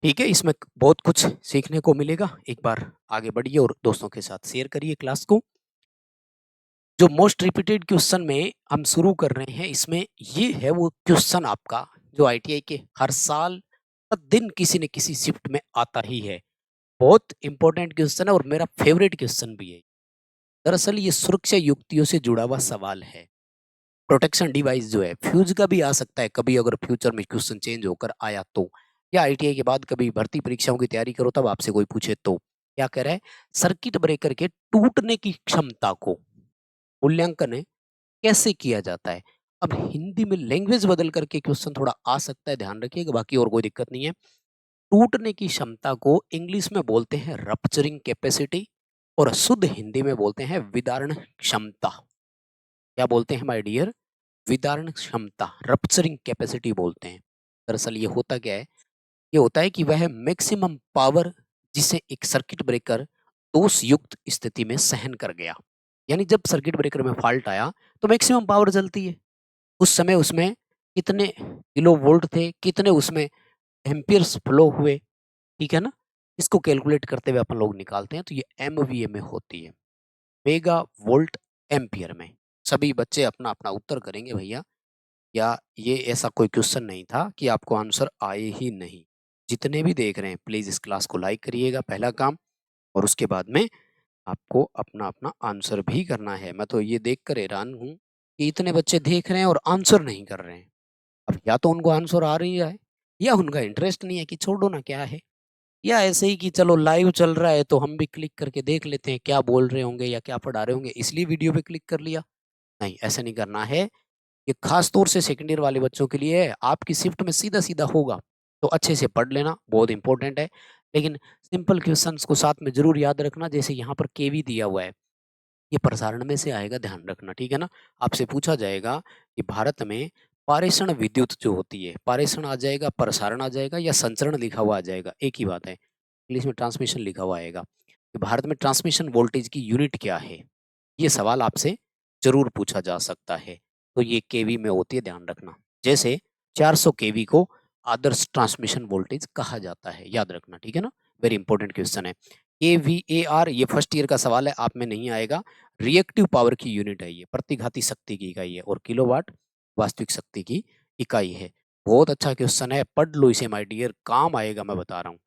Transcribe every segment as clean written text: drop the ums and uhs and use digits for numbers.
ठीक है, इसमें बहुत कुछ सीखने को मिलेगा। एक बार आगे बढ़िए और दोस्तों के साथ शेयर करिए क्लास को। जो मोस्ट रिपीटेड क्वेश्चन में हम शुरू कर रहे हैं, इसमें ये है वो क्वेश्चन आपका जो आईटीआई के हर साल हर दिन किसी न किसी शिफ्ट में आता ही है। बहुत इंपॉर्टेंट क्वेश्चन है और मेरा फेवरेट क्वेश्चन भी है। दरअसल ये सुरक्षा युक्तियों से जुड़ा हुआ सवाल है। प्रोटेक्शन डिवाइस जो है फ्यूज का भी आ सकता है कभी, अगर फ्यूचर में क्वेश्चन चेंज होकर आया तो, या आईटीआई के बाद कभी भर्ती परीक्षाओं की तैयारी करो तब आपसे कोई पूछे तो। क्या कह रहा है? सर्किट ब्रेकर के टूटने की क्षमता को मूल्यांकन कैसे किया जाता है? अब हिंदी में लैंग्वेज बदल करके क्वेश्चन थोड़ा आ सकता है, ध्यान रखिएगा, बाकी और कोई दिक्कत नहीं है। टूटने की क्षमता को इंग्लिश में बोलते हैं रप्चरिंग कैपेसिटी, और शुद्ध हिंदी में बोलते हैं विदारण क्षमता। क्या बोलते हैं माय डियर? विदारण क्षमता, रप्चरिंग कैपेसिटी बोलते हैं। दरअसल ये होता क्या है? ये होता है कि वह मैक्सिमम पावर जिसे एक सर्किट ब्रेकर दोष युक्त स्थिति में सहन कर गया। यानी जब सर्किट ब्रेकर में फॉल्ट आया तो मैक्सिमम पावर चलती है। उस समय उसमें कितने किलो वोल्ट थे, कितने उसमें एम्पियर्स फ्लो हुए, ठीक है ना? इसको कैलकुलेट करते हुए अपन लोग निकालते हैं तो ये एमवीए में होती है, मेगा वोल्ट एम्पियर में। सभी बच्चे अपना अपना उत्तर करेंगे भैया, या ये ऐसा कोई क्वेश्चन नहीं था कि आपको आंसर आए ही नहीं। जितने भी देख रहे हैं प्लीज इस क्लास को लाइक करिएगा, पहला काम। और उसके बाद में आपको अपना अपना आंसर भी करना है। मैं तो ये देखकर हैरान हूँ कि इतने बच्चे देख रहे हैं और आंसर नहीं कर रहे हैं। अब या तो उनको आंसर आ रही है, या उनका इंटरेस्ट नहीं है कि छोड़ो ना क्या है, या ऐसे ही कि चलो लाइव चल रहा है तो हम भी क्लिक करके देख लेते हैं क्या बोल रहे होंगे या क्या पढ़ा रहे होंगे, इसलिए वीडियो पे क्लिक कर लिया। नहीं, ऐसा नहीं करना है। ये खास तौर से सेकंड ईयर वाले बच्चों के लिए है। आपकी शिफ्ट में सीधा-सीधा होगा, तो अच्छे से पढ़ लेना, बहुत इंपॉर्टेंट है। लेकिन सिंपल क्वेश्चंस को साथ में ज़रूर याद रखना, जैसे यहाँ पर केवी दिया हुआ है, ये प्रसारण में से आएगा, ध्यान रखना, ठीक है ना? आपसे पूछा जाएगा कि भारत में पारेषण विद्युत जो होती है, पारेषण आ जाएगा, प्रसारण आ जाएगा या संचरण लिखा हुआ आ जाएगा, एक ही बात है। इंग्लिश में ट्रांसमिशन लिखा हुआ आएगा। कि भारत में ट्रांसमिशन वोल्टेज की यूनिट क्या है? ये सवाल आपसे ज़रूर पूछा जा सकता है। तो ये केवी में होती है, ध्यान रखना। जैसे 400 केवी को आदर्श ट्रांसमिशन वोल्टेज कहा जाता है, याद रखना, ठीक है ना? वेरी इंपॉर्टेंट क्वेश्चन है। केवीएआर ये फर्स्ट ईयर का सवाल है, आप में नहीं आएगा। रिएक्टिव पावर की यूनिट है ये, प्रतिघाती शक्ति की इकाई है, और किलोवाट वास्तविक शक्ति की इकाई है। बहुत अच्छा क्वेश्चन है, पढ़ लो इसे माय डियर, काम आएगा, मैं बता रहा हूँ।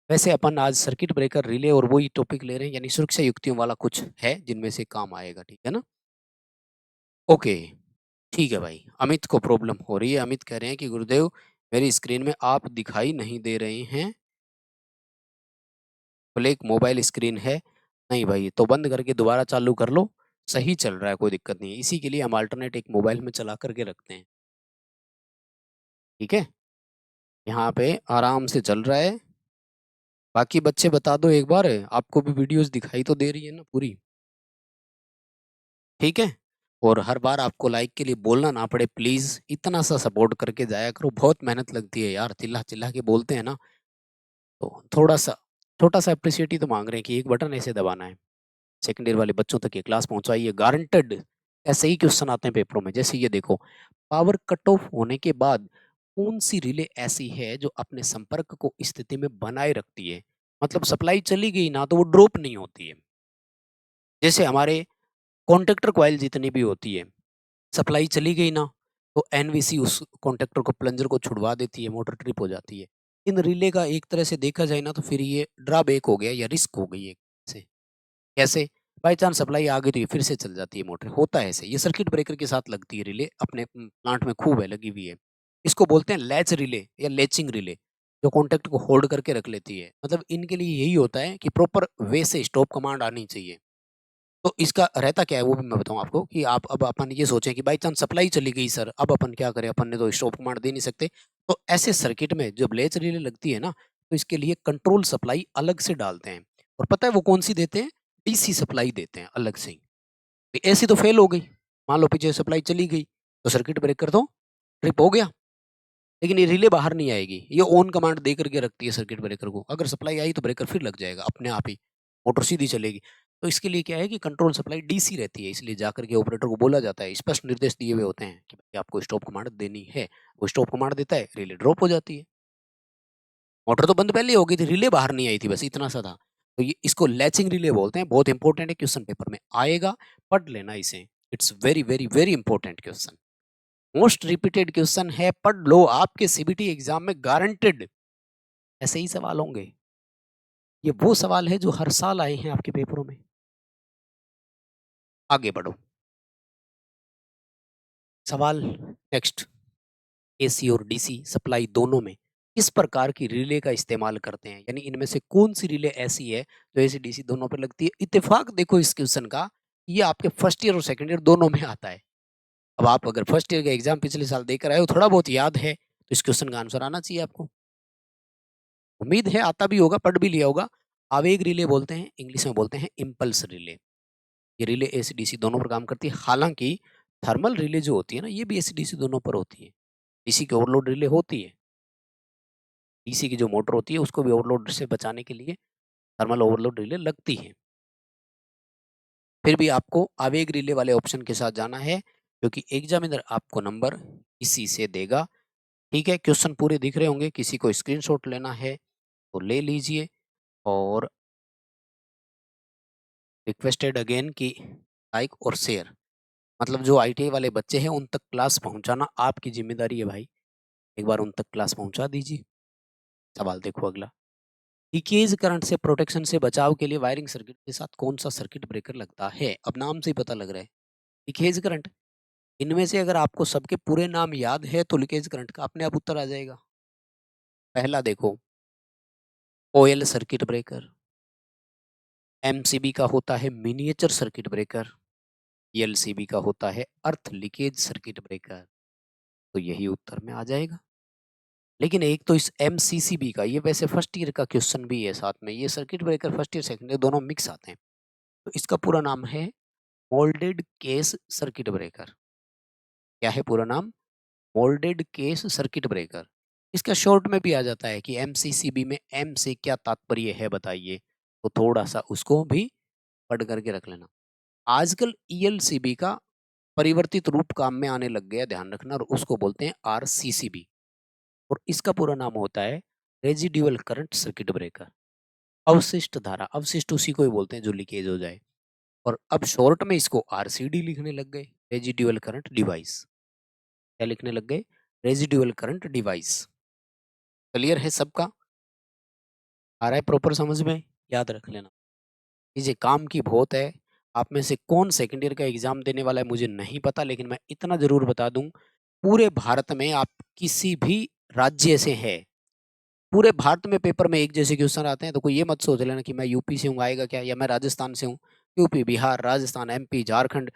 वैसे अपन आज सर्किट ब्रेकर, रिले और वही टॉपिक ले रहे हैं, यानी सुरक्षा युक्तियों वाला कुछ है जिनमें से काम आएगा, ठीक है ना? ओके, ठीक है भाई। अमित को प्रॉब्लम हो रही है। अमित कह रहे हैं कि गुरुदेव मेरी स्क्रीन में आप दिखाई नहीं दे रहे हैं, ब्लैक मोबाइल स्क्रीन है। नहीं भाई, तो बंद करके दोबारा चालू कर लो, सही चल रहा है, कोई दिक्कत नहीं है। इसी के लिए हम अल्टरनेट एक मोबाइल में चला करके रखते हैं, ठीक है? यहाँ पे आराम से चल रहा है। बाकी बच्चे बता दो एक बार, आपको भी वीडियोस दिखाई तो दे रही है ना पूरी? ठीक है? और हर बार आपको लाइक के लिए बोलना ना पड़े, प्लीज़ इतना सा सपोर्ट करके जाया करो। बहुत मेहनत लगती है यार, चिल्ला-चिल्ला के बोलते हैं ना, तो थोड़ा-सा छोटा-सा एप्रिशिएट ही तो माँग रहे हैं कि एक बटन ऐसे दबाना है। सेकंड ईयर वाले बच्चों तक ये क्लास पहुँचाइए, गारंटेड ऐसे ही क्वेश्चन आते हैं पेपरों में। जैसे ये देखो, पावर कट ऑफ होने के बाद कौन-सी रिले ऐसी है जो अपने संपर्क को स्थिति में बनाए रखती है? मतलब सप्लाई चली गई ना तो वो ड्रॉप नहीं होती है। जैसे हमारे कॉन्टैक्टर कॉइल जितनी भी होती है, सप्लाई चली गई ना, तो एनवीसी उस कॉन्टैक्टर को, प्लंजर को छुड़वा देती है, मोटर ट्रिप हो जाती है। इन रिले का एक तरह से देखा जाए ना तो फिर ये ड्रॉबैक हो गया या रिस्क हो गई है से। कैसे? बाय चांस सप्लाई आ गई तो ये फिर से चल जाती है मोटर, होता है ऐसे। ये सर्किट ब्रेकर के साथ लगती है रिले, अपने प्लांट में खूब है, लगी हुई है। इसको बोलते हैं लैच रिले या लैचिंग रिले, जो कॉन्टैक्ट को होल्ड करके रख लेती है। मतलब इनके लिए यही होता है कि प्रॉपर वे से स्टॉप कमांड आनी चाहिए। तो इसका रहता क्या है वो भी मैं बताऊँ आपको, कि आप अब अपन ये सोचें कि बाई चांस सप्लाई चली गई सर, अब अपन क्या करें? अपन ने तो स्टॉप कमांड दे नहीं सकते। तो ऐसे सर्किट में जब लैच रिले लगती है ना, तो इसके लिए कंट्रोल सप्लाई अलग से डालते हैं। और पता है वो कौन-सी देते हैं? डीसी सप्लाई देते हैं अलग से ही। एसी तो फेल हो गई, मान लो पीछे सप्लाई चली गई, तो सर्किट ब्रेकर तो ट्रिप हो गया। लेकिन ये रिले बाहर नहीं आएगी, ये ऑन कमांड दे करके रखती है सर्किट ब्रेकर को। अगर सप्लाई आई तो ब्रेकर फिर लग जाएगा अपने आप ही, मोटर सीधी चलेगी। तो इसके लिए क्या है कि कंट्रोल सप्लाई डीसी रहती है, इसलिए जाकर के ऑपरेटर को बोला जाता है, स्पष्ट निर्देश दिए हुए होते हैं कि भाई आपको स्टॉप कमांड देनी है। वो स्टॉप कमांड देता है, रिले ड्रॉप हो जाती है। मोटर तो बंद पहले ही हो गई थी, रिले बाहर नहीं आई थी, बस इतना सा था। तो ये इसको लैचिंग रिले बोलते हैं, बहुत इंपॉर्टेंट है, क्वेश्चन पेपर में आएगा, पढ़ लेना इसे। It's very very very important question, most repeated question है, पढ़ लो, आपके सीबीटी एग्जाम में गारंटेड ऐसे ही सवाल होंगे। ये वो सवाल है जो हर साल आए हैं आपके पेपरों में। आगे बढ़ो, सवाल नेक्स्ट, एसी और डीसी सप्लाई दोनों में किस प्रकार की रिले का इस्तेमाल करते हैं, यानी इनमें से कौन सी रिले ऐसी है जो एसी डीसी दोनों पर लगती है। इत्तेफाक देखो इस क्वेश्चन का, ये आपके फर्स्ट ईयर और सेकंड ईयर दोनों में आता है। अब आप अगर फर्स्ट ईयर का एग्जाम पिछले साल देकर आए हो, थोड़ा बहुत याद है, तो इस क्वेश्चन का आंसर आना चाहिए आपको। उम्मीद है आता भी होगा, पढ़ भी लिया होगा। आवेग रिले बोलते हैं, इंग्लिश में बोलते हैं इम्पल्स रिले। ये रिले एसी डीसी दोनों पर काम करती है। हालांकि थर्मल रिले जो होती है ना, ये भी एसी डीसी दोनों पर होती है। डीसी की ओवरलोड रिले होती है, डीसी की जो मोटर होती है उसको भी ओवरलोड से बचाने के लिए थर्मल ओवरलोड रिले लगती है। फिर भी आपको आवेग रिले वाले ऑप्शन के साथ जाना है, क्योंकि एग्जामिनर आपको नंबर इसी से देगा। ठीक है, क्वेश्चन पूरे दिख रहे होंगे, किसी को स्क्रीनशॉट लेना है तो ले लीजिए। और रिक्वेस्टेड अगेन कि लाइक और शेयर, मतलब जो आईटीआई वाले बच्चे हैं उन तक क्लास पहुंचाना आपकी जिम्मेदारी है भाई, एक बार उन तक क्लास पहुंचा दीजिए। सवाल देखो अगला, लीकेज करंट से प्रोटेक्शन से बचाव के लिए वायरिंग सर्किट के साथ कौन सा सर्किट ब्रेकर लगता है। अब नाम से ही पता लग रहा है, लीकेज करंट। इनमें से अगर आपको सबके पूरे नाम याद है तो लीकेज करंट का अपने आप उत्तर आ जाएगा। पहला देखो, ओएल सर्किट ब्रेकर, एमसीबी का होता है मिनिएचर सर्किट ब्रेकर, एलसीबी का होता है अर्थ लीकेज सर्किट ब्रेकर। तो यही उत्तर में आ जाएगा। लेकिन एक तो इस एमसीसीबी का, ये वैसे फर्स्ट ईयर का क्वेश्चन भी है साथ में, ये circuit breaker first year second year दोनों मिक्स आते हैं। तो इसका पूरा नाम है मोल्डेड केस सर्किट ब्रेकर। क्या है पूरा नाम? Moulded case circuit breaker. इसका शॉर्ट में भी आ जाता है कि एमसीसीबी में एम से क्या तात्पर्य है बताइए, तो थोड़ा सा उसको भी पढ़ करके रख लेना। आजकल ईएलसीबी का परिवर्तित रूप काम में आने लग गया, ध्यान रखना, और उसको बोलते हैं आरसीसीबी। और इसका पूरा नाम होता है रेजिड्यूअल करंट सर्किट ब्रेकर। अवशिष्ट धारा, अवशिष्ट उसी को ही बोलते हैं जो लीकेज हो जाए, और अब शॉर्ट में इसको आरसीडी लिखने लग गए, रेजिड्यूअल करंट डिवाइस। क्या लिखने लग गए? Residual current device. क्लियर है सबका? आ रहा है प्रॉपर समझ में? याद रख लेना, ये काम की बहुत है। आप में से कौन सेकंड ईयर का एग्जाम देने वाला है मुझे नहीं पता, लेकिन मैं इतना जरूर बता दूं, पूरे भारत में आप किसी भी राज्य से है, पूरे भारत में पेपर में एक जैसे क्वेश्चन आते हैं, तो कोई ये मत सोच लेना कि मैं यूपी से हूँ आएगा क्या, या मैं राजस्थान से हूँ। यूपी, बिहार, राजस्थान, एमपी, झारखंड,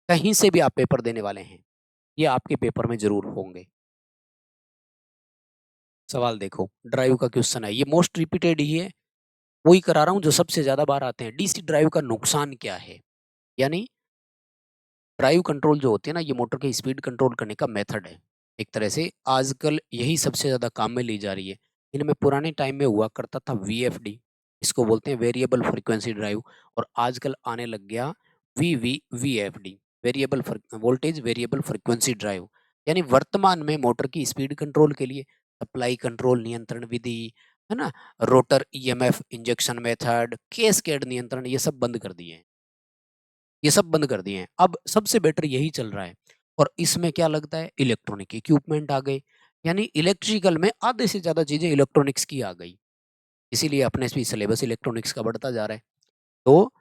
कहीं से भी आप पेपर देने वाले हैं, ये आपके पेपर में जरूर होंगे। सवाल देखो, ड्राइव का क्वेश्चन है, ये मोस्ट रिपीटेड ही है, वही करा रहा हूँ जो सबसे ज्यादा बार आते हैं। डीसी ड्राइव का नुकसान क्या है, यानी ड्राइव कंट्रोल जो होती है ना, ये मोटर की स्पीड कंट्रोल करने का मेथड है। एक तरह से आजकल यही सबसे ज्यादा काम में ली जा रही है। इनमें पुराने टाइम में हुआ करता था वीएफडी, इसको बोलते हैं वेरिएबल फ्रीक्वेंसी ड्राइव, और आजकल आने लग गया VVVFD, variable voltage variable frequency drive. यानी वर्तमान में मोटर की स्पीड कंट्रोल के लिए सप्लाई कंट्रोल नियंत्रण विधि, है ना, rotor EMF injection method, cascade नियंत्रण, ये सब बंद कर दिए हैं, ये सब बंद कर दिए हैं। अब सबसे बेटर यही चल रहा है, और इसमें क्या लगता है, इलेक्ट्रॉनिक इक्विपमेंट आ गए, यानी इलेक्ट्रिकल में आधे से ज्यादा चीजें इलेक्ट्रॉनिक्स की आ गई, इसीलिए अपने भी सिलेबस इलेक्ट्रॉनिक्स का बढ़ता जा रहा है। तो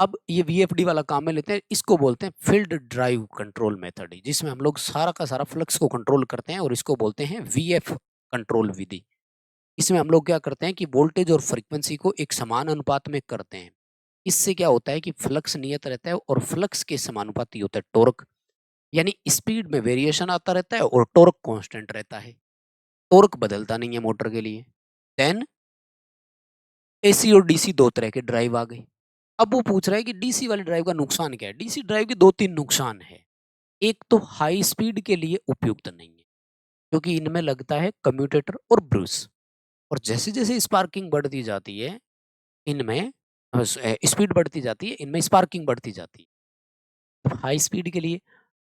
अब ये वीएफडी वाला काम में लेते हैं, इसको बोलते हैं फील्ड ड्राइव कंट्रोल मेथड, जिसमें हम लोग सारा का सारा फ्लक्स को कंट्रोल करते हैं, और इसको बोलते हैं वीएफ कंट्रोल विधि। इसमें हम लोग क्या करते हैं कि वोल्टेज और फ्रीक्वेंसी को एक समान अनुपात में करते हैं। इससे क्या होता है कि फ्लक्स नियत रहता है, और फ्लक्स के समानुपाती होता है टॉर्क, यानी स्पीड में वेरिएशन आता रहता है और टॉर्क कांस्टेंट रहता है, टॉर्क बदलता नहीं है मोटर के लिए। देन एसी और डीसी दो तरह के ड्राइव आ गए। अब वो पूछ रहा है कि डीसी वाले ड्राइव का नुकसान क्या है। डीसी ड्राइव के दो तीन नुकसान है। एक तो हाई स्पीड के लिए उपयुक्त नहीं है, क्योंकि इनमें लगता है कम्यूटेटर और ब्रूस, और जैसे जैसे स्पार्किंग बढ़ती जाती है इनमें, स्पीड बढ़ती जाती है इनमें स्पार्किंग बढ़ती जाती है। तो हाई स्पीड के लिए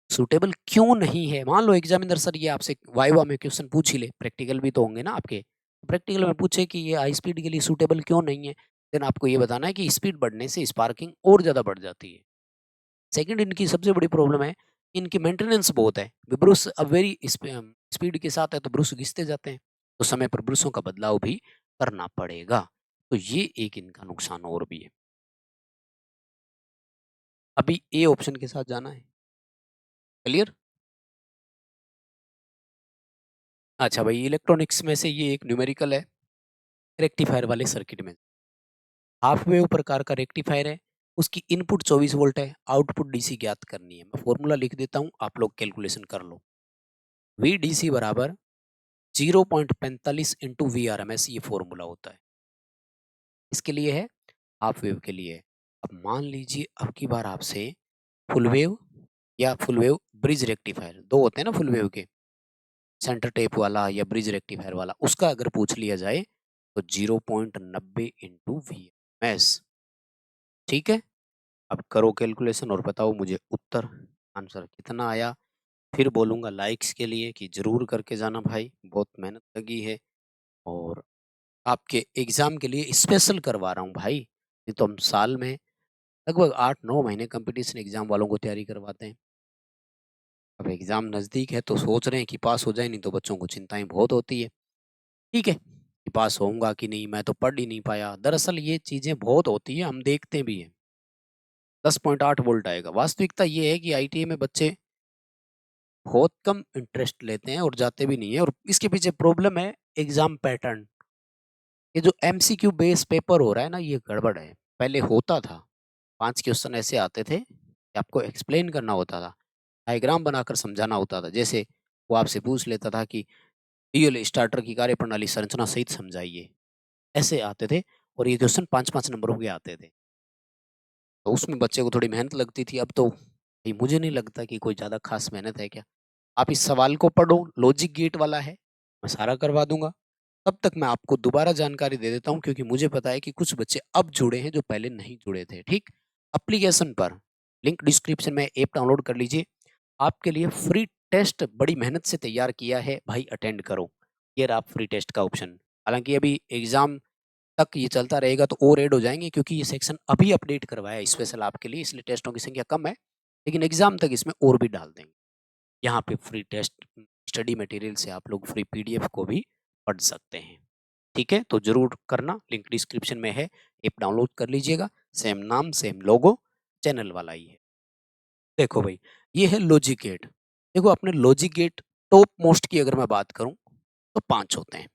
सूटेबल क्यों नहीं है। मान लो एग्जामिनर सर ये आपसे वाइवा में क्वेश्चन पूछ ही ले, प्रैक्टिकल भी तो होंगे ना आपके, प्रैक्टिकल में पूछे कि ये हाई स्पीड के लिए सूटेबल क्यों नहीं है, देन आपको ये बताना है कि स्पीड बढ़ने से स्पार्किंग और ज़्यादा बढ़ जाती है। सेकंड, इनकी सबसे बड़ी प्रॉब्लम है, इनकी मेंटेनेंस बहुत है। ब्रूस अब वेरी स्पीड के साथ है तो ब्रूस घिसते जाते हैं, तो समय पर ब्रूसों का बदलाव भी करना पड़ेगा। तो ये एक इनका नुकसान और भी है। अभी ए ऑप्शन के साथ जाना है, क्लियर? अच्छा भाई, इलेक्ट्रॉनिक्स में से ये एक न्यूमेरिकल है, रेक्टिफायर वाले सर्किट में। हाफ वेव प्रकार का रेक्टिफायर है, उसकी इनपुट 24 वोल्ट है, आउटपुट डीसी ज्ञात करनी है। मैं फॉर्मूला लिख देता हूँ, आप लोग कैलकुलेशन कर लो। वी डीसी बराबर 0.45 into V R M S, ये फॉर्मूला होता है। इसके लिए है, हाफ वेव के लिए है। अब मान लीजिए अब की बार आपसे फुल वेव या फुल वेव ब्रिज रेक्टिफायर, दो होते हैं ना फुल वेव के, सेंटर टेप वाला या ब्रिज रेक्टिफायर वाला, उसका अगर पूछ लिया जाए तो 0.90 इंटू वी एम एस। ठीक है, अब करो कैलकुलेशन और बताओ मुझे उत्तर, आंसर कितना आया। फिर बोलूंगा लाइक्स के लिए कि जरूर करके जाना भाई, बहुत मेहनत लगी है और आपके एग्जाम के लिए स्पेशल करवा रहा हूँ भाई। ये तो हम साल में लगभग 8-9 महीने कंपटीशन एग्जाम वालों को तैयारी करवाते हैं। अब एग्जाम नजदीक है तो सोच रहे हैं कि पास हो जाए, नहीं तो बच्चों को चिंताएं बहुत होती है। ठीक है, कि पास होऊंगा कि नहीं, मैं तो पढ़ ही नहीं पाया। दरअसल ये चीजें बहुत होती है, हम देखते भी हैं। 10.8 वोल्ट आएगा, वास्तविकता ये है कि आईटीआई में बच्चे बहुत कम इंटरेस्ट लेते हैं और जाते भी नहीं है, और इसके पीछे प्रॉब्लम है एग्जाम पैटर्न। ये जो एमसीक्यू बेस पेपर हो रहा है ना, ये गड़बड़ है। पहले होता था, 5 क्वेश्चन ऐसे आते थे कि आपको एक्सप्लेन करना होता था, डायग्राम बनाकर समझाना होता था। जैसे वो आपसे पूछ लेता था कि डीएल स्टार्टर की कार्यप्रणाली संरचना सहित समझाइए, ऐसे आते थे। और ये क्वेश्चन 5-5 नंबरों के आते थे, तो उसमें बच्चे को थोड़ी मेहनत लगती थी। अब तो भाई मुझे नहीं लगता कि कोई ज़्यादा खास मेहनत है क्या। आप इस सवाल को पढ़ो, लॉजिक गेट वाला है, मैं सारा करवा दूंगा। तब तक मैं आपको दोबारा जानकारी दे देता हूँ, क्योंकि मुझे पता है कि कुछ बच्चे अब जुड़े हैं जो पहले नहीं जुड़े थे। ठीक, एप्लीकेशन पर लिंक डिस्क्रिप्शन में, ऐप डाउनलोड कर लीजिए। आपके लिए फ्री टेस्ट बड़ी मेहनत से तैयार किया है भाई, अटेंड करो। ये रहा फ्री टेस्ट का ऑप्शन। हालांकि अभी एग्जाम तक ये चलता रहेगा तो और ऐड हो जाएंगे, क्योंकि ये सेक्शन अभी अपडेट करवाया है स्पेशल आपके लिए, इसलिए टेस्टों की संख्या कम है। लेकिन एग्जाम तक इसमें और भी डाल देंगे। यहाँ पे फ्री टेस्ट स्टडी मटेरियल से आप लोग फ्री पीडीएफ को भी पढ़ सकते हैं। ठीक है, तो जरूर करना, लिंक डिस्क्रिप्शन में है, ऐप डाउनलोड कर लीजिएगा। सेम नाम सेम लोगो, चैनल वाला ही है। देखो भाई, ये है लॉजिक गेट। देखो अपने लॉजिक गेट टॉप मोस्ट की अगर मैं बात करूं तो 5 होते हैं।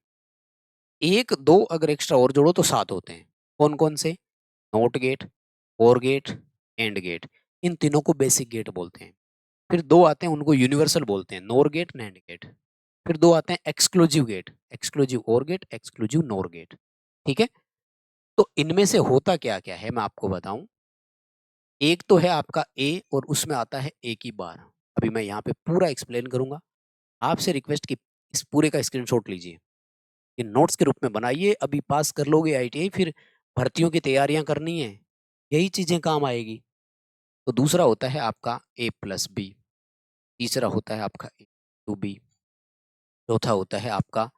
एक दो अगर एक्स्ट्रा और जोड़ो तो 7 होते हैं। कौन कौन से? नोट गेट, और गेट, एंड गेट, इन तीनों को बेसिक गेट बोलते हैं। फिर दो आते हैं, उनको यूनिवर्सल बोलते हैं, नोर गेट, नैंड गेट। फिर दो आते हैं एक्सक्लूसिव गेट, एक्सक्लूसिव और गेट, एक्सक्लूसिव नोर गेट। ठीक है, तो इनमें से होता क्या क्या है मैं आपको बताऊं। एक तो है आपका ए, और उसमें आता है ए की बार। अभी मैं यहाँ पे पूरा एक्सप्लेन करूंगा। आपसे रिक्वेस्ट की इस पूरे का स्क्रीनशॉट लीजिए, ये नोट्स के रूप में बनाइए। अभी पास कर लोगे आईटीआई, फिर भर्तियों की तैयारियां करनी है, यही चीजें काम आएगी। तो दूसरा होता है आपका ए प्लस बी, तीसरा होता है आपका ए टू बी, चौथा होता है आपका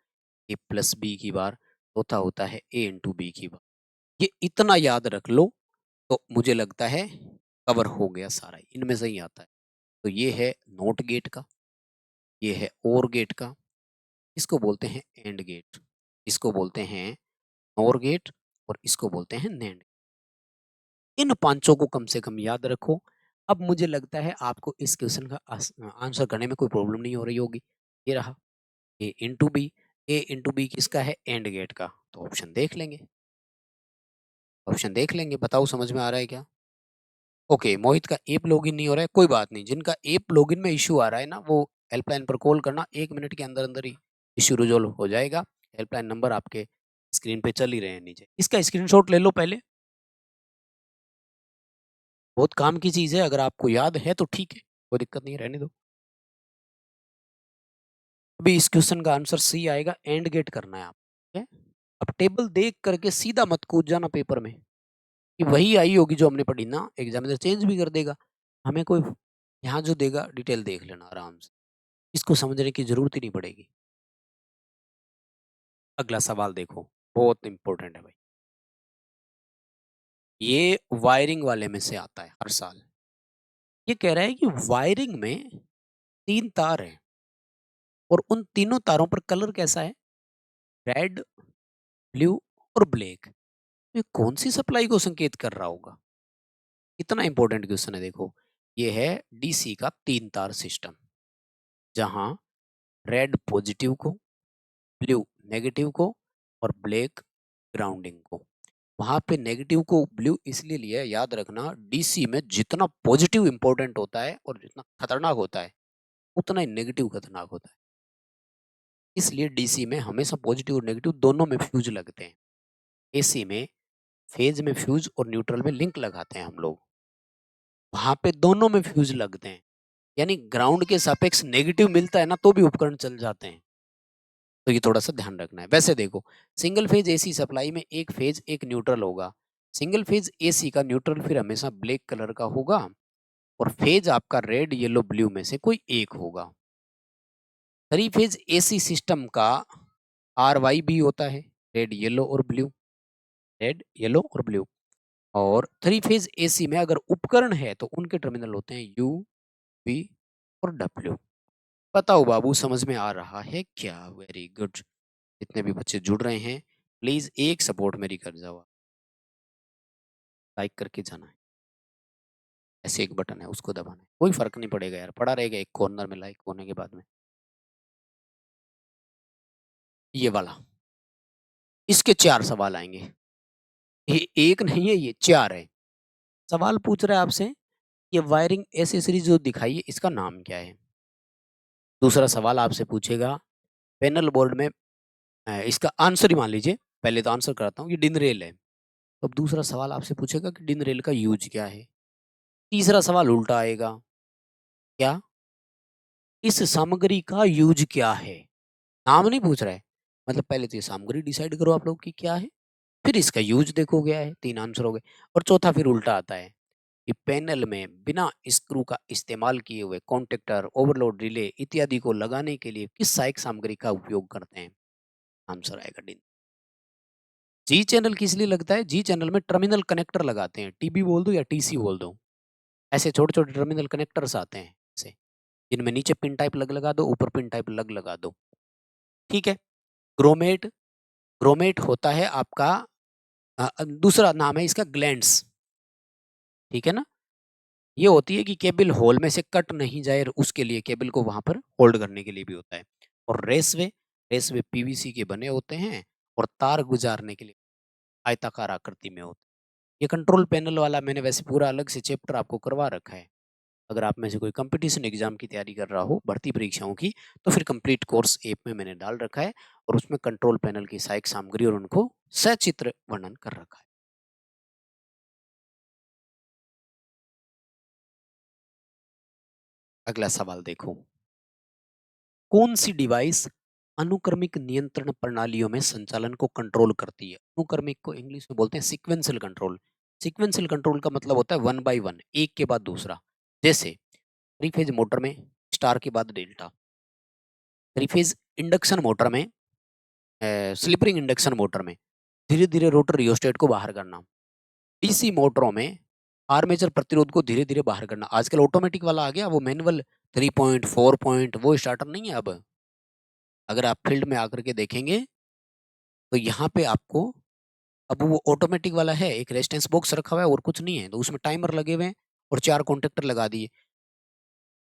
ए प्लस बी की बार, चौथा होता है ए इंटू बी की बार। ये इतना याद रख लो तो मुझे लगता है कवर हो गया सारा, इनमें से ही आता है। तो ये है नोट गेट का, ये है और गेट का, इसको बोलते हैं एंड गेट, इसको बोलते हैं नोर गेट, और इसको बोलते हैं नैंड। इन पांचों को कम से कम याद रखो। अब मुझे लगता है आपको इस क्वेश्चन का आंसर करने में कोई प्रॉब्लम नहीं हो रही होगी। ये रहा ए इंटू बी, ए इंटू बी किसका है? एंड गेट का। तो ऑप्शन देख लेंगे, ऑप्शन देख लेंगे, बताओ समझ में आ रहा है क्या? ओके, मोहित का ऐप लॉगिन नहीं हो रहा है, कोई बात नहीं। जिनका ऐप लॉगिन में इशू आ रहा है ना, वो हेल्पलाइन पर कॉल करना, 1 मिनट के अंदर अंदर ही इशू रिजोल्व हो जाएगा। हेल्पलाइन नंबर आपके स्क्रीन पे चल ही रहे हैं नीचे, इसका स्क्रीनशॉट ले लो पहले। बहुत काम की चीज है, अगर आपको याद है तो ठीक है, कोई दिक्कत नहीं है, रहने दो। अभी इस क्वेश्चन का आंसर सी आएगा, एंड गेट करना है आप। ठीक है? अब टेबल देख करके सीधा मत कूद जाना पेपर में कि वही आई होगी जो हमने पढ़ी ना, एग्जामिनर चेंज भी कर देगा। हमें कोई यहाँ जो देगा डिटेल देख लेना आराम से, इसको समझने की जरूरत ही नहीं पड़ेगी। अगला सवाल देखो, बहुत इंपॉर्टेंट है भाई। ये वायरिंग वाले में से आता है हर साल। ये कह रहा है कि वायरिंग में 3 तार हैं और उन तीनों तारों पर कलर कैसा है? रेड, ब्लू और ब्लैक। ये कौन-सी सप्लाई को संकेत कर रहा होगा? कितना इंपॉर्टेंट क्वेश्चन है देखो। ये है डीसी का 3 तार सिस्टम, जहाँ रेड पॉजिटिव को, ब्लू नेगेटिव को और ब्लैक ग्राउंडिंग को। वहाँ पे नेगेटिव को ब्लू इसलिए लिया है, याद रखना डीसी में जितना पॉजिटिव इंपॉर्टेंट होता है और जितना खतरनाक होता है, उतना ही नेगेटिव खतरनाक होता है। इसलिए डीसी में हमेशा पॉजिटिव और नेगेटिव दोनों में फ्यूज लगते हैं। एसी में फेज में फ्यूज और न्यूट्रल में लिंक लगाते हैं हम लोग। वहाँ पे दोनों में फ्यूज लगते हैं। यानी ग्राउंड के सापेक्ष नेगेटिव मिलता है ना, तो भी उपकरण चल जाते हैं। तो ये थोड़ा सा ध्यान रखना है। वैसे देखो, सिंगल फेज एसी सप्लाई में एक फेज एक न्यूट्रल होगा। सिंगल फेज एसी का न्यूट्रल फिर हमेशा ब्लैक कलर का होगा और फेज आपका रेड येलो ब्लू में से कोई एक होगा। थ्री फेज एसी सिस्टम का आर वाई भी होता है, रेड येलो और ब्लू, रेड येलो और ब्लू। और थ्री फेज एसी में अगर उपकरण है तो उनके टर्मिनल होते हैं यू, वी और डब्ल्यू। बताओ बाबू, समझ में आ रहा है क्या? Very good. जितने भी बच्चे जुड़ रहे हैं, प्लीज एक सपोर्ट मेरी कर जाओ, लाइक करके जाना है। ऐसे एक बटन है, उसको दबाना है, कोई फर्क नहीं पड़ेगा यार, पड़ा रहेगा एक कॉर्नर में लाइक होने के बाद में। ये वाला, इसके 4 सवाल आएंगे। ये एक नहीं है, ये 4 है। सवाल पूछ रहा है आपसे, ये वायरिंग एसेसरीज जो दिखाई है इसका नाम क्या है? दूसरा सवाल आपसे पूछेगा, पैनल बोर्ड में इसका आंसर ही मान लीजिए, पहले तो आंसर कराता हूँ, ये डिन रेल है। तो अब दूसरा सवाल आपसे पूछेगा कि डिन रेल का यूज क्या है। तीसरा सवाल उल्टा आएगा, क्या इस सामग्री का यूज क्या है? नाम नहीं पूछ रहा है, मतलब पहले तो ये सामग्री डिसाइड करो आप लोग की क्या है, फिर इसका यूज देखो क्या है, 3 आंसर हो गए। और चौथा फिर उल्टा आता है कि पैनल में बिना स्क्रू का इस्तेमाल किए हुए कॉन्टेक्टर, ओवरलोड रिले इत्यादि को लगाने के लिए किस सहायक सामग्री का उपयोग करते हैं? आंसर आएगा डिन। जी चैनल किस लिए लगता है? जी चैनल में टर्मिनल कनेक्टर लगाते हैं, टीबी बोल दो या टीसी बोल दो। ऐसे छोटे छोटे टर्मिनल कनेक्टर्स आते हैं ऐसे, जिनमें नीचे पिन टाइप लग लगा दो, ऊपर पिन टाइप लग लगा दो। ठीक है। ग्रोमेट, ग्रोमेट होता है आपका दूसरा नाम है इसका ग्लैंड्स। ठीक है ना। ये होती है कि केबल होल में से कट नहीं जाए, और उसके लिए केबल को वहां पर होल्ड करने के लिए भी होता है। और रेसवे, रेसवे पीवीसी के बने होते हैं और तार गुजारने के लिए आयताकार आकृति में होते हैं। ये कंट्रोल पैनल वाला मैंने वैसे पूरा अलग से चैप्टर आपको करवा रखा है। अगर आप में से कोई कंपटीशन एग्जाम की तैयारी कर रहा हो, भर्ती परीक्षाओं की, तो फिर कंप्लीट कोर्स ऐप में मैंने डाल रखा है और उसमें कंट्रोल पैनल की सहायक सामग्री और उनको सचित्र वर्णन कर रखा है। अगला सवाल देखो, कौन सी डिवाइस अनुक्रमिक नियंत्रण प्रणालियों में संचालन को कंट्रोल करती है? अनुक्रमिक को इंग्लिश में बोलते हैं सीक्वेंशियल कंट्रोल। सीक्वेंशियल कंट्रोल का मतलब होता है वन बाय वन, एक के बाद दूसरा। जैसे थ्री फेज मोटर में स्टार के बाद delta, three phase induction motor में, स्लिपरिंग इंडक्शन मोटर में धीरे धीरे रोटर रियोस्टेट को बाहर करना, डीसी मोटरों में आर्मेचर प्रतिरोध को धीरे धीरे बाहर करना। आजकल ऑटोमेटिक वाला आ गया, वो मैनुअल 3 पॉइंट 4 पॉइंट वो स्टार्टर नहीं है अब। अगर आप फील्ड में आकर के देखेंगे तो यहाँ पे आपको, अब वो ऑटोमेटिक वाला है, एक रेजिस्टेंस बॉक्स रखा हुआ है और कुछ नहीं है, तो उसमें टाइमर लगे हुए हैं और 4 कॉन्टेक्टर लगा दिए।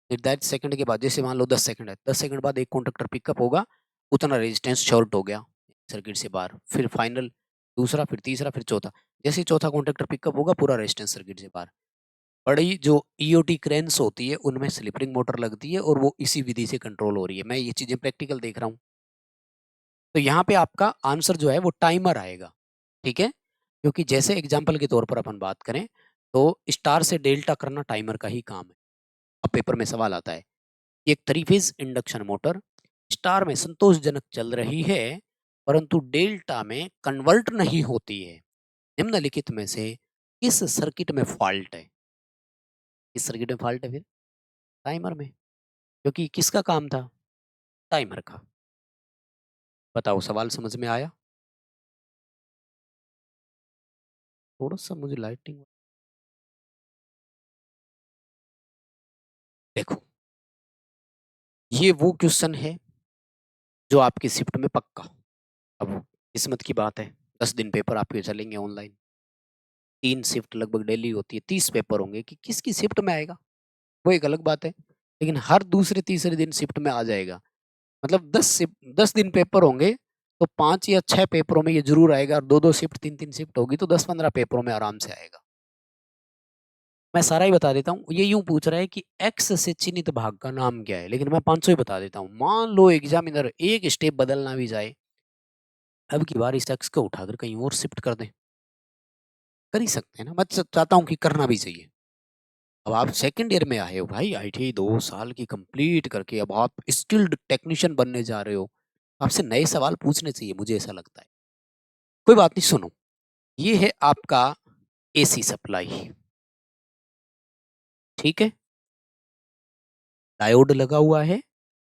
निर्धारित सेकंड के बाद, जैसे मान लो 10 सेकंड है, 10 सेकंड बाद एक कॉन्टेक्टर पिकअप होगा, उतना रेजिस्टेंस शॉर्ट हो गया सर्किट से बाहर, फिर फाइनल दूसरा, फिर तीसरा, फिर चौथा। जैसे ही चौथा कॉन्टेक्टर पिकअप होगा, पूरा रेजिस्टेंस सर्किट से बाहर। बड़ी जो ईओटी क्रेन्स होती है उनमें स्लिपरिंग मोटर लगती है और वो इसी विधि से कंट्रोल हो रही है। मैं ये चीजें प्रैक्टिकल देख रहा हूँ। तो यहाँ पे आपका आंसर जो है वो टाइमर आएगा। ठीक है, क्योंकि जैसे एग्जाम्पल के तौर पर अपन बात करें तो स्टार से डेल्टा करना टाइमर का ही काम है। अब पेपर में सवाल आता है कि एक three phase induction motor star में संतोषजनक चल रही है, परंतु डेल्टा में कन्वर्ट नहीं होती है। निम्नलिखित में से किस सर्किट में फॉल्ट है? किस सर्किट में फॉल्ट है फिर? टाइमर में, क्योंकि किसका काम था? टाइमर का। बताओ सवाल समझ में आया? थोड़ा-सा मुझे लाइटिंग देखो, ये वो क्वेश्चन है जो आपकी शिफ्ट में पक्का। अब किस्मत की बात है, 10 दिन पेपर आपके चलेंगे ऑनलाइन, 3 शिफ्ट लगभग डेली होती है, 30 पेपर होंगे कि किसकी शिफ्ट में आएगा, वो एक अलग बात है। लेकिन हर दूसरे-तीसरे दिन शिफ्ट में आ जाएगा। मतलब 10 दिन पेपर होंगे, तो 5 या 6 पेपरों में ये ज़रूर आएगा और 2-2 शिफ्ट, 3-3 शिफ्ट होगी तो 10-15 पेपरों में आराम से आएगा। मैं सारा ही बता देता हूँ, ये यूँ पूछ रहा है कि एक्स से चिन्हित भाग का नाम क्या है? लेकिन मैं 500 ही बता देता हूँ। मान लो एग्ज़ामिनर एक स्टेप बदलना भी चाहे, अब की बार इस एक्स को उठाकर कहीं और शिफ्ट कर दें, कर ही सकते हैं ना। मैं चाहता हूँ कि करना भी चाहिए। अब आप सेकंड ईयर में आए हो भाई, आईटीआई 2 साल की कंप्लीट करके अब आप स्किल्ड टेक्नीशियन बनने जा रहे हो। आपसे नए सवाल पूछने चाहिए, मुझे ऐसा लगता है। कोई बात नहीं, सुनो, ये है आपका एसी सप्लाई, ठीक है? डायोड लगा हुआ है,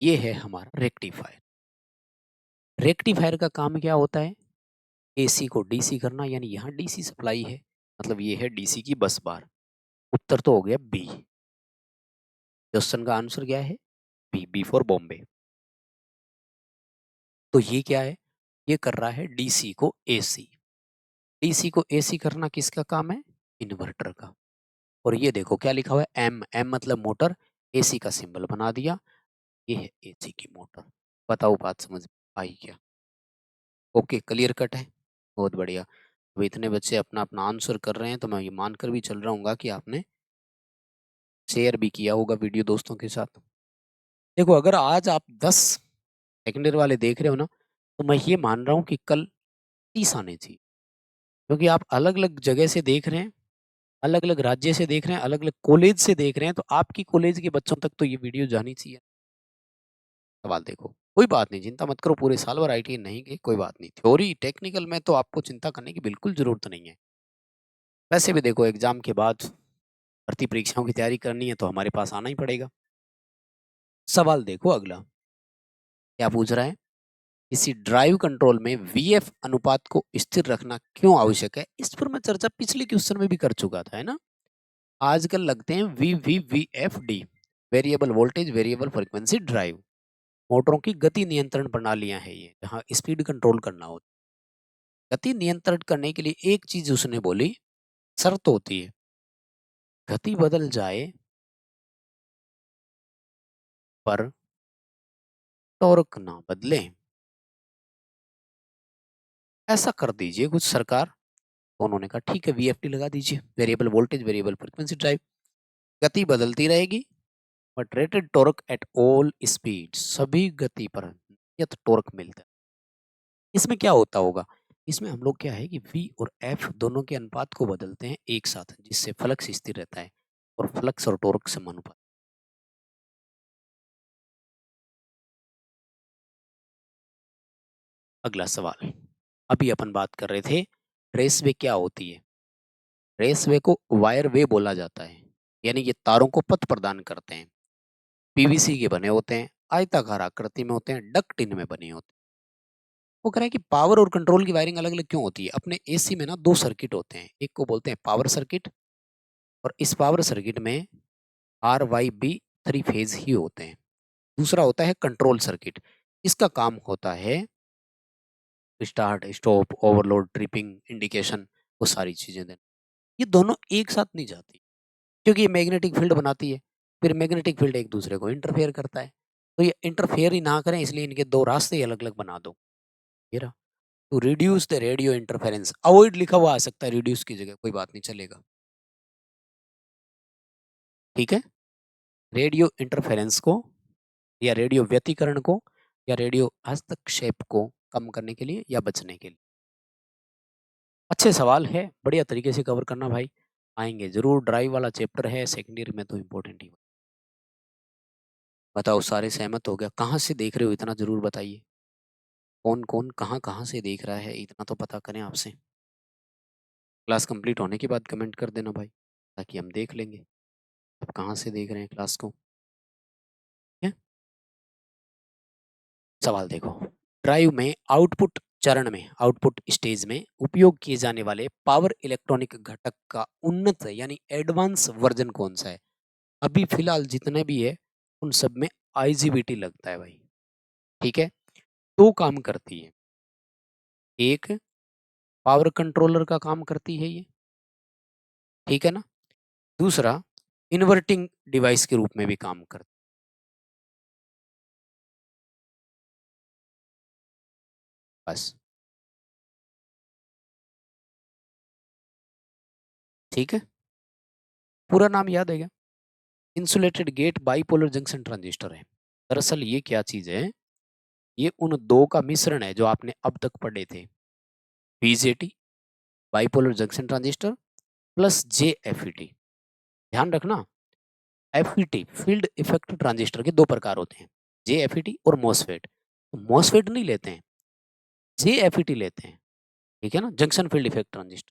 ये है हमारा रेक्टिफायर। रेक्टिफायर का काम क्या होता है? एसी को डीसी करना, यानी यहाँ डीसी सप्लाई है, मतलब ये है डीसी की बस बार। उत्तर तो हो गया बी। क्वेश्चन का आंसर क्या है? B, B for Bombay. तो ये क्या है? ये कर रहा है डीसी को एसी। डीसी को एसी करना किसका काम है? इन्वर्टर का। और ये देखो क्या लिखा हुआ है, एम, एम मतलब मोटर, एसी का सिंबल बना दिया, ये है एसी की मोटर। बताओ बात समझ में आई क्या? ओके, क्लियर कट है, बहुत बढ़िया। अब इतने बच्चे अपना अपना आंसर कर रहे हैं तो मैं ये मानकर भी चल रहा हूँ कि आपने शेयर भी किया होगा वीडियो दोस्तों के साथ। देखो, अगर आज आप 10 सेकंड ईयर वाले देख रहे हो ना, तो मैं ये मान रहा हूँ कि कल 30 आने चाहिए, क्योंकि आप अलग अलग जगह से देख रहे हैं, अलग अलग राज्य से देख रहे हैं, अलग अलग कॉलेज से देख रहे हैं, तो आपकी कॉलेज के बच्चों तक तो ये वीडियो जानी चाहिए। सवाल देखो, कोई बात नहीं, चिंता मत करो, पूरे साल भर आईटी नहीं गए, कोई बात नहीं, थ्योरी टेक्निकल में तो आपको चिंता करने की बिल्कुल जरूरत नहीं है। वैसे भी देखो, एग्जाम के बाद भर्ती परीक्षाओं की तैयारी करनी है तो हमारे पास आना ही पड़ेगा। सवाल देखो अगला, क्या पूछ रहा है? किसी ड्राइव कंट्रोल में वीएफ अनुपात को स्थिर रखना क्यों आवश्यक है? इस पर मैं चर्चा पिछले क्वेश्चन में भी कर चुका था, है ना? आजकल लगते हैं VVVFD, variable voltage variable frequency drive. मोटरों की गति नियंत्रण प्रणालियां हैं ये, जहाँ स्पीड कंट्रोल करना होता है। गति नियंत्रण करने के लिए एक चीज उसने बोली, शर्त होती है, गति बदल जाए पर टॉर्क ना बदले। ऐसा कर दीजिए कुछ सरकार। तो उन्होंने कहा ठीक है, वीएफडी लगा दीजिए, variable voltage variable frequency drive. गति बदलती रहेगी but rated torque at all speed, सभी गति पर नियत टॉर्क मिलता है। इसमें क्या होता होगा? इसमें हम लोग क्या है कि वी और एफ दोनों के अनुपात को बदलते हैं एक साथ, जिससे फ्लक्स स्थिर रहता है और फ्लक्स और टॉर्क समानुपाती। अगला सवाल, अभी अपन बात कर रहे थे रेसवे क्या होती है। रेसवे को वायर वे बोला जाता है, यानी ये तारों को पथ प्रदान करते हैं। पीवीसी के बने होते हैं, आयताकार आकृति में होते हैं, डक्ट इनमें बने होते हैं। वो कह रहा है कि पावर और कंट्रोल की वायरिंग अलग अलग क्यों होती है? अपने एसी में ना दो सर्किट होते हैं, एक को बोलते हैं पावर सर्किट, और इस पावर सर्किट में आर वाई बी 3 फेज ही होते हैं। दूसरा होता है कंट्रोल सर्किट, इसका काम होता है start stop overload tripping indication, वो सारी चीजें देना। ये दोनों एक साथ नहीं जाती, क्योंकि ये मैग्नेटिक फील्ड बनाती है, फिर मैग्नेटिक फील्ड एक दूसरे को इंटरफेयर करता है, तो ये इंटरफेयर ही ना करें, इसलिए इनके दो रास्ते अलग अलग बना दो। ये रहा, to reduce the radio interference, avoid लिखा हुआ आ सकता है रिड्यूस की जगह, कोई बात नहीं, चलेगा, ठीक है। रेडियो इंटरफेरेंस को या रेडियो व्यतिकरण को या रेडियो हस्तक्षेप को कम करने के लिए या बचने के लिए। अच्छे सवाल है, बढ़िया तरीके से कवर करना भाई, आएंगे जरूर, ड्राइव वाला चैप्टर है सेकेंड ईयर में तो इम्पोर्टेंट ही। बताओ सारे सहमत हो गया? कहाँ से देख रहे हो इतना जरूर बताइए, कौन कौन कहाँ कहाँ से देख रहा है, इतना तो पता करें आपसे। क्लास कंप्लीट होने के बाद कमेंट कर देना भाई, ताकि हम देख लेंगे आप कहाँ से देख रहे हैं क्लास को। ठीक है? सवाल देखो, ड्राइव में आउटपुट चरण में, आउटपुट स्टेज में उपयोग किए जाने वाले पावर इलेक्ट्रॉनिक घटक का उन्नत यानी एडवांस वर्जन कौन सा है? अभी फिलहाल जितने भी है उन सब में आईजीबीटी लगता है भाई। ठीक है, दो काम करती है, एक पावर कंट्रोलर का काम करती है ये, ठीक है ना, दूसरा इन्वर्टिंग डिवाइस के रूप में भी काम करती है। बस, ठीक है, पूरा नाम याद है क्या? Insulated gate bipolar junction transistor है। दरअसल ये क्या चीज है, ये उन दो का मिश्रण है जो आपने अब तक पढ़े थे, BJT bipolar junction transistor plus JFET. ध्यान रखना, एफईटी फील्ड इफेक्ट ट्रांजिस्टर के दो प्रकार होते हैं, जेएफईटी और मॉसफेट। मॉसफेट नहीं लेते हैं, जेएफईटी लेते हैं, ठीक है ना, जंक्शन फील्ड इफेक्ट ट्रांजिस्टर।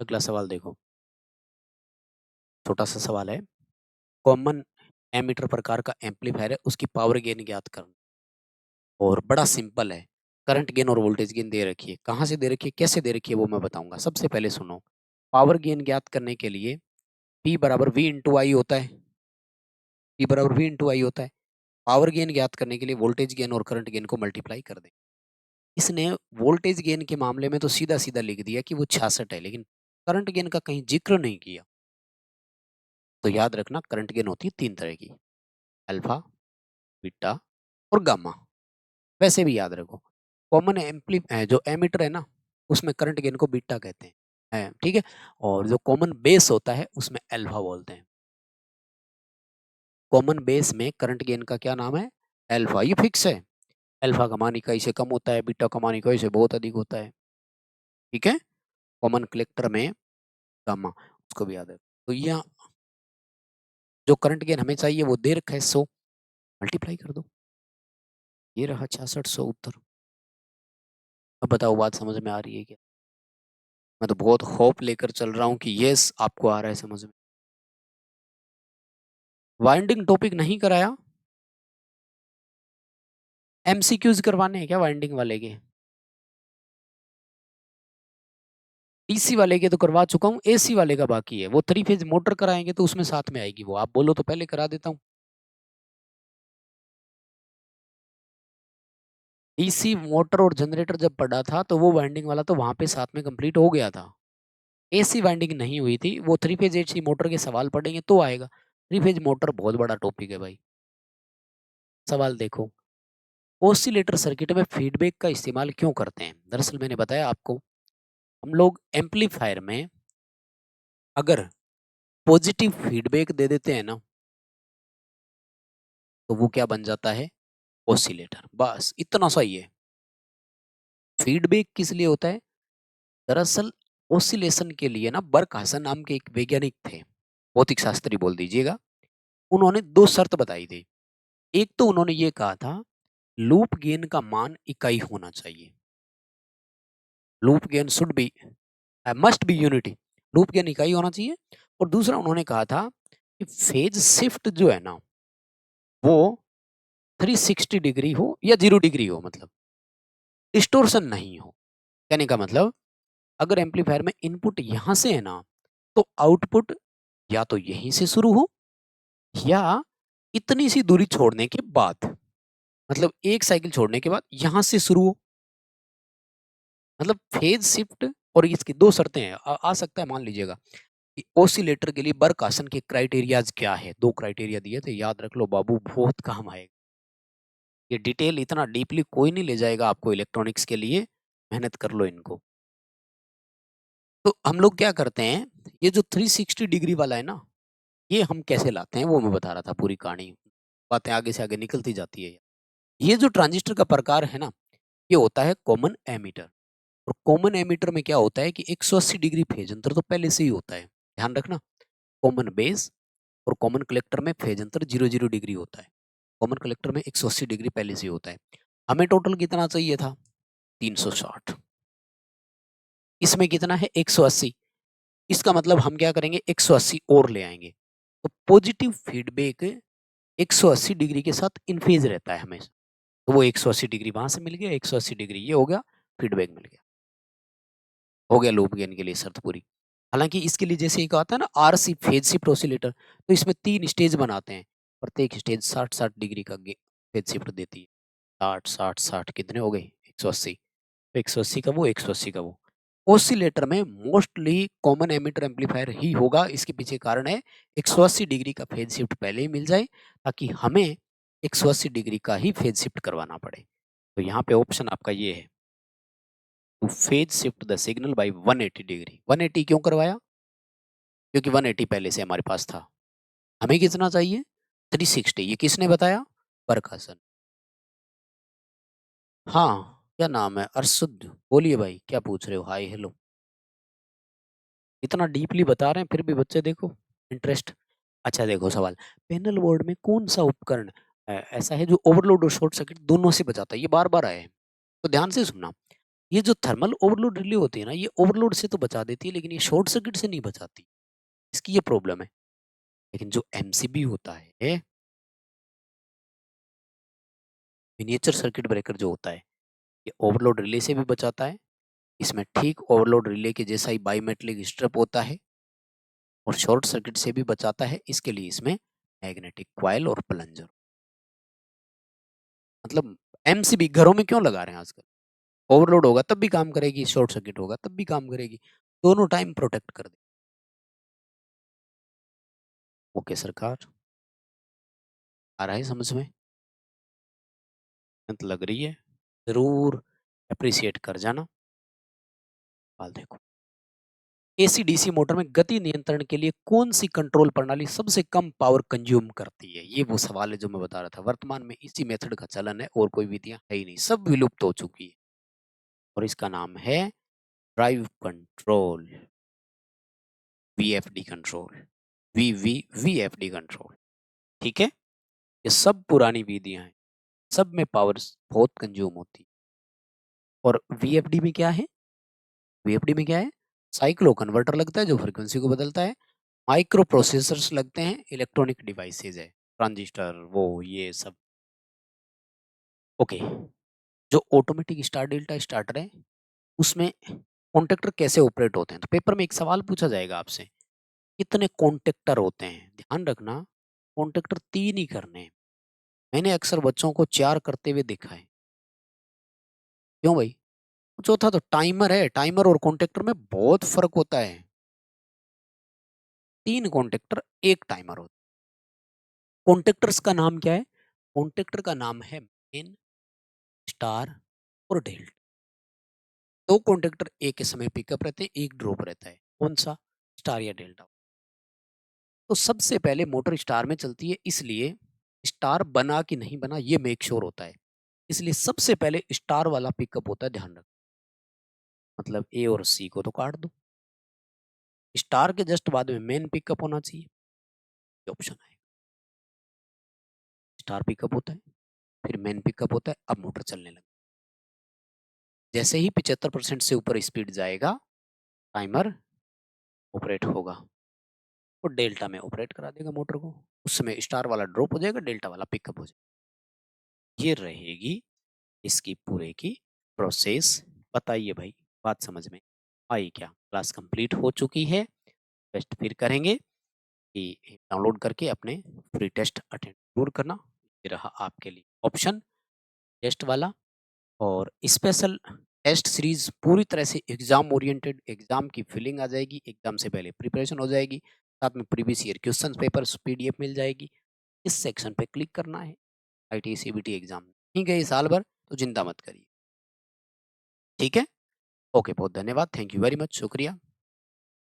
अगला सवाल देखो, छोटा सा सवाल है, कॉमन एमीटर प्रकार का एम्पलीफायर है, उसकी पावर गेन ज्ञात करना। और बड़ा सिंपल है, करंट गेन और वोल्टेज गेन दे रखी है, कहाँ से दे रखी है, कैसे दे रखी है वो मैं बताऊंगा। सबसे पहले सुनो, पावर गेन ज्ञात करने के लिए P बराबर V इंटू आई होता है, P बराबर V इंटू आई होता है। पावर गेन ज्ञात करने के लिए वोल्टेज गेन और करंट गेन को मल्टीप्लाई कर दें। इसने वोल्टेज गेन के मामले में तो सीधा सीधा लिख दिया कि वो 66 है, लेकिन करंट गेन का कहीं जिक्र नहीं किया। तो याद रखना, करंट गेन होती है तीन तरह की, अल्फा, बीटा और गामा। वैसे भी याद रखो, कॉमन एम्पली जो एमीटर है ना, उसमें करंट गेन को बीटा कहते हैं, ठीक है। और जो कॉमन बेस होता है उसमें अल्फा बोलते हैं। कॉमन बेस में करंट गेन का क्या नाम है? अल्फा, ये फिक्स है। अल्फा का मान इकाई से कम होता है, बीटा का मान इकाई से बहुत अधिक होता है, ठीक है। कॉमन कलेक्टर में गामा, उसको भी याद है। तो यहाँ जो करंट गेन हमें चाहिए वो दे रखा है 100, मल्टीप्लाई कर दो, ये रहा 6600 उत्तर। अब बताओ बात समझ में आ रही है क्या? मैं तो बहुत होप लेकर चल रहा हूँ कि यस आपको आ रहा है समझ में। वाइंडिंग टॉपिक नहीं कराया, एमसीक्यूज करवाने हैं क्या वाइंडिंग वाले के? डीसी वाले के तो करवा चुका हूँ, एसी वाले का बाकी है। वो थ्री फेज मोटर कराएंगे तो उसमें साथ में आएगी वो, आप बोलो तो पहले करा देता हूँ। डीसी मोटर और जनरेटर जब पढ़ा था तो वो वाइंडिंग वाला तो वहां पे साथ में कंप्लीट हो गया था, एसी वाइंडिंग नहीं हुई थी। वो थ्री फेज एसी मोटर के सवाल पढ़ेंगे तो आएगा। थ्री फेज मोटर बहुत बड़ा टॉपिक है भाई। सवाल देखो, ओसिलेटर सर्किट में फीडबैक का इस्तेमाल क्यों करते हैं? दरअसल मैंने बताया आपको, हम लोग एम्पलीफायर में अगर पॉजिटिव फीडबैक दे देते हैं ना, तो वो क्या बन जाता है? ओसिलेटर। बस इतना सा ही है। फीडबैक किस लिए होता है? दरअसल ओसिलेशन के लिए ना बर्कहासन नाम के एक वैज्ञानिक थे, भौतिक शास्त्री बोल दीजिएगा, उन्होंने दो शर्त बताई थी। एक तो उन्होंने ये कहा था, लूप गेन का मान इकाई होना चाहिए, loop gain should be must be unity, loop gain इकाई होना चाहिए। और दूसरा उन्होंने कहा था कि फेज शिफ्ट जो है ना, वो 360 डिग्री हो या 0 डिग्री हो, मतलब डिस्टोर्शन नहीं हो। कहने का मतलब, अगर एम्पलीफायर में इनपुट यहां से है ना, तो आउटपुट या तो यहीं से शुरू हो या इतनी सी दूरी छोड़ने के बाद, मतलब एक साइकिल छोड़ने के बाद यहां से शुरू हो। मतलब फेज शिफ्ट, और इसकी दो शर्तें हैं, आ सकता है मान लीजिएगा कि ओसिलेटर के लिए बर्कहासन के क्राइटेरियाज क्या है। दो क्राइटेरिया दिए थे, याद रख लो बाबू, बहुत काम आएगा। ये डिटेल इतना डीपली कोई नहीं ले जाएगा आपको इलेक्ट्रॉनिक्स के लिए, मेहनत कर लो इनको। तो हम लोग क्या करते हैं, ये जो 360 डिग्री वाला है ना, ये हम कैसे लाते हैं वो मैं बता रहा था, पूरी कहानी, बातें आगे से आगे निकलती जाती है। ये जो ट्रांजिस्टर का प्रकार है ना, ये होता है कॉमन एमीटर। और कॉमन एमीटर में क्या होता है कि 180 डिग्री फेज अंतर तो पहले से ही होता है, ध्यान रखना। कॉमन बेस और कॉमन कलेक्टर में फेज अंतर 0 0 डिग्री होता है। कॉमन कलेक्टर में 180 डिग्री पहले से ही होता है। हमें टोटल कितना चाहिए था? 360। इसमें कितना है? 180। इसका मतलब हम क्या करेंगे, 180 और ले आएंगे। तो पॉजिटिव फीडबैक 180 डिग्री के साथ इन फेज रहता है हमेशा। तो वो 180 डिग्री वहाँ से मिल गया, 180 डिग्री ये हो गया, फीडबैक मिल गया। हो गया लूप गेन के लिए शर्त पूरी। हालाँकि इसके लिए जैसे एक आता है ना आरसी फेज शिफ्ट ऑसिलेटर, तो इसमें 3 स्टेज बनाते हैं। प्रत्येक स्टेज 60-60 डिग्री का फेज शिफ्ट देती है। 60, 60, 60 कितने हो गए? 180। 180 का वो, 180 का वो। ऑसिलेटर में मोस्टली कॉमन एमिटर एम्पलीफायर ही होगा। इसके पीछे कारण है 180 डिग्री का फेज शिफ्ट पहले ही मिल जाए, ताकि हमें 180 डिग्री का ही फेज शिफ्ट करवाना पड़े। तो यहाँ पे ऑप्शन आपका ये है, to phase shift the signal by 180 degree. 180 क्यों करवाया? क्योंकि 180 पहले से हमारे पास था। हमें कितना चाहिए? 360। ये किसने बताया? प्रकाशन। हाँ, क्या नाम है? अरशद। बोलिए भाई, क्या पूछ रहे हो? Hi hello. इतना डीपली बता रहे हैं फिर भी बच्चे देखो इंटरेस्ट। अच्छा देखो सवाल, पैनल बोर्ड में कौन सा उपकरण ऐसा है जो ओवरलोड और शॉर्ट सर्किट दोनों से बचाता है? ये बार बार आए हैं, तो ध्यान से सुनना। ये जो थर्मल ओवरलोड रिले होती है ना, ये ओवरलोड से तो बचा देती है, लेकिन ये शॉर्ट सर्किट से नहीं बचाती। इसकी ये प्रॉब्लम है। लेकिन जो एमसीबी होता है, मिनिएचर सर्किट ब्रेकर जो होता है, ये ओवरलोड रिले से भी बचाता है। इसमें ठीक ओवरलोड रिले के जैसा ही बाईमेटलिक स्ट्रिप होता है, और शॉर्ट सर्किट से भी बचाता है। इसके लिए इसमें मैग्नेटिक कॉइल और प्लंजर, मतलब एमसीबी घरों में क्यों लगा रहे हैं आजकल? ओवरलोड होगा तब भी काम करेगी, शॉर्ट सर्किट होगा तब भी काम करेगी, दोनों टाइम प्रोटेक्ट कर दे। ओके सरकार, आ रहा है समझ में? मेहनत लग रही है, जरूर अप्रिसिएट कर जाना। बाल देखो, एसी डीसी मोटर में गति नियंत्रण के लिए कौन सी कंट्रोल प्रणाली सबसे कम पावर कंज्यूम करती है? ये वो सवाल है जो मैं बता रहा था। वर्तमान में इसी मेथड का चलन है, और कोई विधियां है ही नहीं, सब विलुप्त हो चुकी है। और इसका नाम है drive control, VFD control, VFD control. ठीक है, ये सब पुरानी विधियां हैं, सब में पावर बहुत कंज्यूम होती है। और वीएफडी में क्या है? वीएफडी में क्या है? साइक्लो कन्वर्टर लगता है जो फ्रीक्वेंसी को बदलता है। माइक्रो प्रोसेसर्स लगते हैं, इलेक्ट्रॉनिक डिवाइसेज है, ट्रांजिस्टर वो ये सब। ओके, जो ऑटोमेटिक स्टार डेल्टा स्टार्टर है, उसमें कॉन्टेक्टर कैसे ऑपरेट होते हैं? तो पेपर में एक सवाल पूछा जाएगा आपसे, कितने कॉन्टेक्टर होते हैं? ध्यान रखना, कॉन्टेक्टर 3 ही करने हैं। मैंने अक्सर बच्चों को 4 करते हुए देखा है। क्यों भाई? चौथा तो टाइमर है, टाइमर और कॉन्टेक्टर में बहुत फर्क होता है। 3 कॉन्टेक्टर, 1 टाइमर होता है। कॉन्टेक्टर्स का नाम क्या है? कॉन्टेक्टर का नाम है मेन, स्टार और डेल्टा। 2 कॉन्टेक्टर एक के समय पिकअप रहते हैं, एक ड्रॉप रहता है। कौन सा? स्टार या डेल्टा? तो सबसे पहले मोटर स्टार में चलती है, इसलिए स्टार बना कि नहीं बना ये मेक श्योर होता है। इसलिए सबसे पहले स्टार वाला पिकअप होता है, ध्यान रख। मतलब ए और सी को तो काट दो, स्टार के जस्ट बाद में मेन पिकअप होना चाहिए, ये ऑप्शन है। स्टार पिकअप होता है, फिर मेन पिकअप होता है, अब मोटर चलने लगे। जैसे ही 75% से ऊपर स्पीड जाएगा, टाइमर ऑपरेट होगा, और डेल्टा में ऑपरेट करा देगा मोटर को। उस समय स्टार वाला ड्रॉप हो जाएगा, डेल्टा वाला पिकअप हो जाएगा। ये रहेगी इसकी पूरे की प्रोसेस। बताइए भाई, बात समझ में आई क्या? क्लास कंप्लीट हो चुकी है। टेस्ट फिर करेंगे कि डाउनलोड करके अपने फ्री टेस्ट अटेंड जरूर करना। ये रहा आपके लिए ऑप्शन, टेस्ट वाला। और स्पेशल टेस्ट सीरीज पूरी तरह से एग्जाम ओरिएंटेड, एग्जाम की फीलिंग आ जाएगी, एग्जाम से पहले प्रिपरेशन हो जाएगी, साथ में previous year question papers PDF मिल जाएगी। इस सेक्शन पे क्लिक करना है। आईटी सीबीटी एग्जाम नहीं गए साल भर तो चिंता मत करिए, ठीक है? ओके, बहुत धन्यवाद, थैंक यू वेरी मच, शुक्रिया।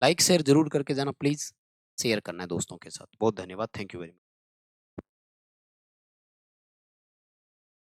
लाइक शेयर जरूर करके जाना प्लीज, शेयर करना है दोस्तों के साथ। बहुत धन्यवाद, थैंक यू वेरी मच।